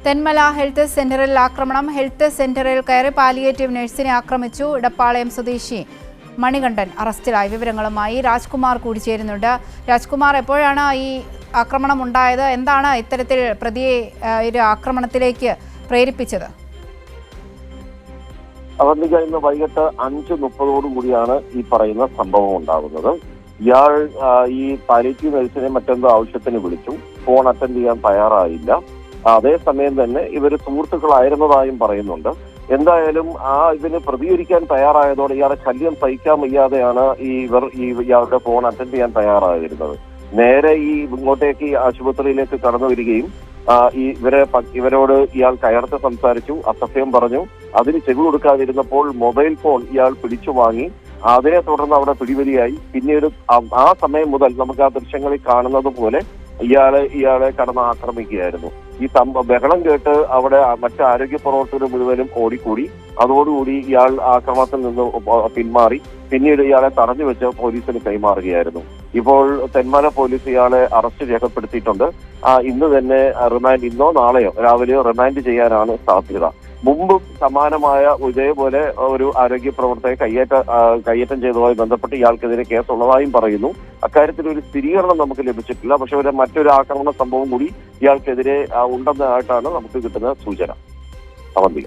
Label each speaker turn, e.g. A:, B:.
A: Thenmala health സെന്ററിൽ ആക്രമണം. Health സെന്ററിൽ കയറി പാലിയേറ്റീവ് നഴ്സിനെ ആക്രമിച്ചു. ഇടപ്പാളയം സ്വദേശി മണികണ്ഠൻ അറസ്റ്റിലായി. വിവരങ്ങളുമായി രാജ്കുമാർ കൂടി ചേരുന്നുണ്ട്. രാജ്കുമാർ, എപ്പോഴാണ് ഈ ആക്രമണം ഉണ്ടായത്? എന്താണ് ഇത്തരത്തിൽ പ്രതിയെ ഒരു ആക്രമണത്തിലേക്ക് പ്രേരിപ്പിച്ചത്?
B: അവന്തിക ഇന്ന് വൈകിട്ട് 5:30 ഈ പറയുന്ന സംഭവം ഉണ്ടാകുന്നത്. ഇയാൾ ഈ പാലിയേറ്റീവ് നഴ്സിനെ മറ്റെന്തോ ആവശ്യത്തിന് വിളിച്ചു. ഫോൺ അറ്റൻഡ് ചെയ്യാൻ തയ്യാറായില്ല. അതേസമയം തന്നെ ഇവർ സുഹൃത്തുക്കളായിരുന്നതായും പറയുന്നുണ്ട്. എന്തായാലും ഇതിന് പ്രതികരിക്കാൻ തയ്യാറായതോടെ ഇയാളെ ശല്യം സഹിക്കാൻ വയ്യാതെയാണ് ഇയാളുടെ ഫോൺ അറ്റൻഡ് ചെയ്യാൻ തയ്യാറായിരുന്നത്. നേരെ ഇങ്ങോട്ടേക്ക് ആശുപത്രിയിലേക്ക് കടന്നു വരികയും ഇവരോട് ഇയാൾ കയർത്ത് സംസാരിച്ചു, അസഭ്യം പറഞ്ഞു. അതിന് ചെവി കൊടുക്കാതിരുന്നപ്പോൾ മൊബൈൽ ഫോൺ ഇയാൾ പിടിച്ചു വാങ്ങി. അതിനെ തുടർന്ന് അവിടെ പിടിവലിയായി. പിന്നീട് ആ സമയം മുതൽ നമുക്ക് ആ ദൃശ്യങ്ങളിൽ കാണുന്നത് പോലെ ഇയാളെ കടന്ന് ആക്രമിക്കുകയായിരുന്നു. ഈ ബഹളം കേട്ട് അവിടെ മറ്റ് ആരോഗ്യ പ്രവർത്തകർ മുഴുവനും ഓടിക്കൂടി. അതോടുകൂടി ഇയാൾ ആക്രമണത്തിൽ നിന്ന് പിന്മാറി. പിന്നീട് ഇയാളെ തടഞ്ഞു വെച്ച് പോലീസിന് കൈമാറുകയായിരുന്നു. ഇപ്പോൾ തെന്മല പോലീസ് ഇയാളെ അറസ്റ്റ് രേഖപ്പെടുത്തിയിട്ടുണ്ട്. ഇന്ന് തന്നെ ഇന്നോ നാളെയോ രാവിലെ റിമാൻഡ് ചെയ്യാനാണ് സാധ്യത. മുമ്പും സമാനമായ ഇതേപോലെ ഒരു ആരോഗ്യ പ്രവർത്തകയെ കയ്യേറ്റം ചെയ്തതുമായി ബന്ധപ്പെട്ട് ഇയാൾക്കെതിരെ കേസുള്ളതായും പറയുന്നു. അക്കാര്യത്തിൽ ഒരു സ്ഥിരീകരണം നമുക്ക് ലഭിച്ചിട്ടില്ല. പക്ഷെ മറ്റൊരു ആക്രമണ സംഭവം കൂടി ഇയാൾക്കെതിരെ ഉണ്ടെന്നായിട്ടാണ് നമുക്ക് കിട്ടുന്ന സൂചന. അവന്തിക.